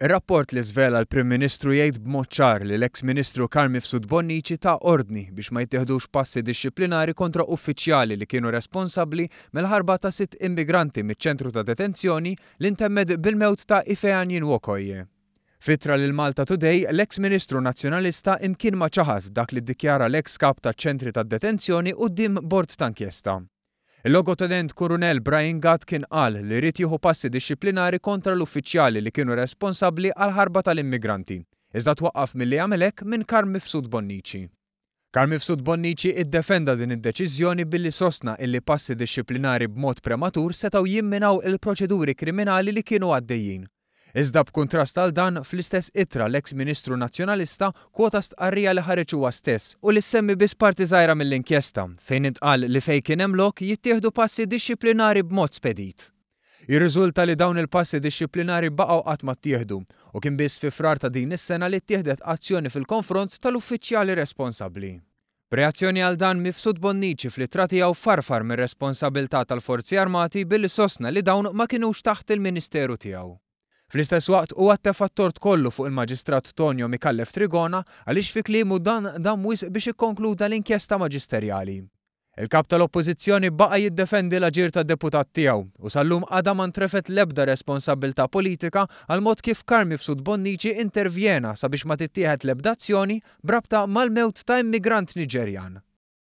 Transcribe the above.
Ir-rapport li żvela l-Prim Ministru jgħid b'mod ċar li l-eks Ministru Carm Mifsud Bonnici ta' ordni biex ma jittieħdux passi dixxiplinari kontra uffiċjali li kienu responsabbli mill-ħarba ta' 6 immigranti miċ-ċentru ta' detenzjoni li ntemmed bil-mewt ta' Ifeanyin Wokoye. Fitra lil Malta Today, l-eks Ministru Nazzjonalista imkien ma ċaħad dak li ddikjara l-eks kap taċ-ċentri tad-detenzjoni quddiem bord ta' inkjesta. Il-logotenent Kurunell Brian Gatt kien qal li jrid jieħu passi dixxiplinari kontra l-uffiċjali li kienu responsabbli għal ħarba tal-immigranti, iżda twaqqaf milli jagħmel hekk minn Carm Mifsud Bonnici. Carm Mifsud Bonnici iddefenda din id-deċiżjoni billi sostna illi passi dixxiplinari b'mod prematur setgħu jimminaw il-proċeduri kriminali li kienu għaddejjin. Iżda b'kuntrast għal dan, fl-istess ittra l-eks Ministru Nazzjonalista kwota stqarrija li ħareġ huwa stess u li semmi biss parti żgħira mill-inkjesta fejn intqal li fejn kien hemm lok jittieħdu passi dixxiplinari b'mod spedit. Jirriżulta li dawn il-passi dixxiplinari baqgħu qatt ma ttieħdu u kien biss fi frar ta' din is-sena li ttieħdet azzjoni fil-konfront tal-uffiċjali responsabbli. B'reazzjoni għal dan Mifsud Bonnici fl-ittra tiegħu farfar mir-responsabbiltà tal-Forzi Armati billi sostna li dawn ma kinux taħt il-Ministeru tiegħu. Fl-istess waqt huwa ttef at-tort kollu fuq il-Maġistrat Tonio Mikallef Trigona għaliex fi kliemu dan wisq biex ikkonkluda l-inkjesta maġisterjali. Il-kap tal-Oppozizzjoni baqa' jiddefendi l-aġir tad-deputat tiegħu u sallum għadha ma ntrefet l-ebda responsabbiltà politika għal mod kif Carm Mifsud Bonnici intervjena sabiex ma tittieħed l-ebda azzjoni brabta mal-mewt ta' immigrant Niġerjan.